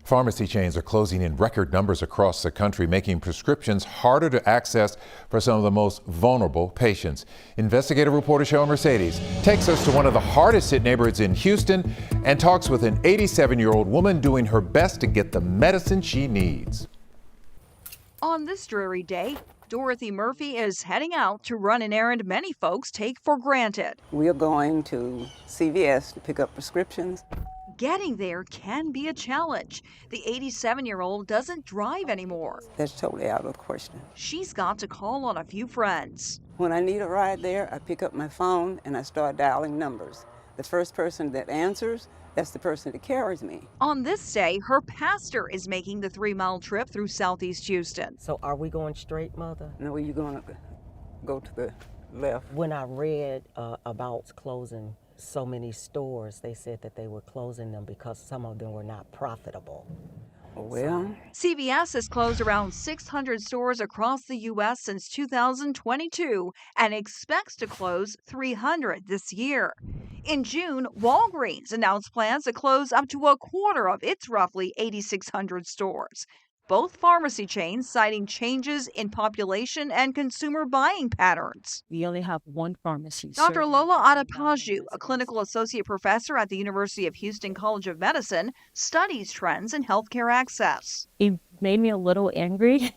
Pharmacy chains are closing in record numbers across the country, making prescriptions harder to access for some of the most vulnerable patients. Investigative reporter Cheryl Mercedes takes us to one of the hardest hit neighborhoods in Houston and talks with an 87-year-old woman doing her best to get the medicine she needs. On this dreary day, Dorothy Murphy is heading out to run an errand many folks take for granted. We are going to CVS to pick up prescriptions. Getting there can be a challenge. The 87-year-old doesn't drive anymore. That's totally out of the question. She's got to call on a few friends. When I need a ride there, I pick up my phone and I start dialing numbers. The first person that answers, that's the person that carries me. On this day, her pastor is making the 3-mile trip through Southeast Houston. So are we going straight, Mother? No, you're going to go to the left. When I read about closing so many stores, they said that they were closing them because some of them were not profitable. Well, CVS has closed around 600 stores across the U.S. since 2022 and expects to close 300 this year. In June, Walgreens announced plans to close up to a quarter of its roughly 8,600 stores. Both pharmacy chains citing changes in population and consumer buying patterns. We only have one pharmacy. Dr. Lola Adepaju, a clinical associate professor at the University of Houston College of Medicine, studies trends in healthcare access. It made me a little angry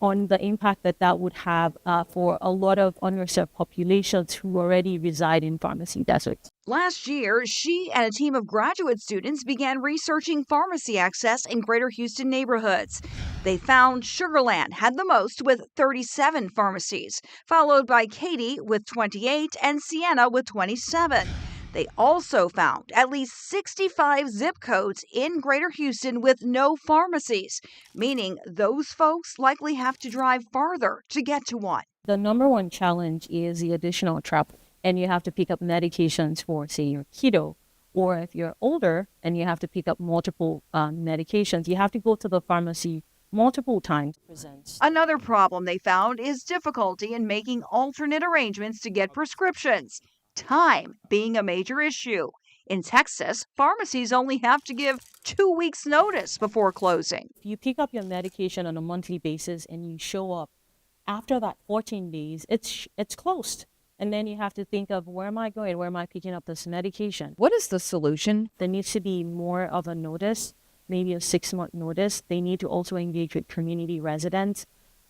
on the impact that would have for a lot of underserved populations who already reside in pharmacy deserts. Last year, she and a team of graduate students began researching pharmacy access in greater Houston neighborhoods. They found Sugar Land had the most with 37 pharmacies, followed by Katy with 28 and Sienna with 27. They also found at least 65 zip codes in greater Houston with no pharmacies, meaning those folks likely have to drive farther to get to one. The number one challenge is the additional travel, and you have to pick up medications for, say, your keto, or if you're older and you have to pick up multiple medications, you have to go to the pharmacy multiple times. Another problem they found is difficulty in making alternate arrangements to get prescriptions. Time being a major issue. In Texas, pharmacies only have to give 2 weeks' notice before closing. If you pick up your medication on a monthly basis and you show up, after that 14 days, it's closed. And then you have to think of, where am I going? Where am I picking up this medication? What is the solution? There needs to be more of a notice, maybe a 6-month notice. They need to also engage with community residents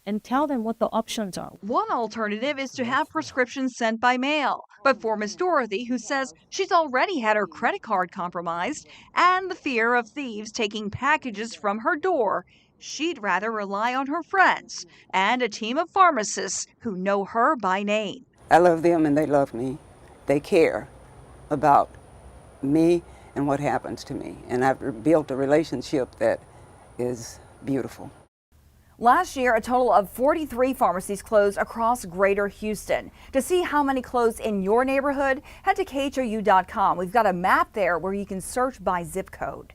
and tell them what the options are. One alternative is to have prescriptions sent by mail. But for Miss Dorothy, who says she's already had her credit card compromised and the fear of thieves taking packages from her door, she'd rather rely on her friends and a team of pharmacists who know her by name. I love them and they love me. They care about me and what happens to me. And I've built a relationship that is beautiful. Last year, a total of 43 pharmacies closed across greater Houston. To see how many closed in your neighborhood, head to KHOU.com. We've got a map there where you can search by zip code.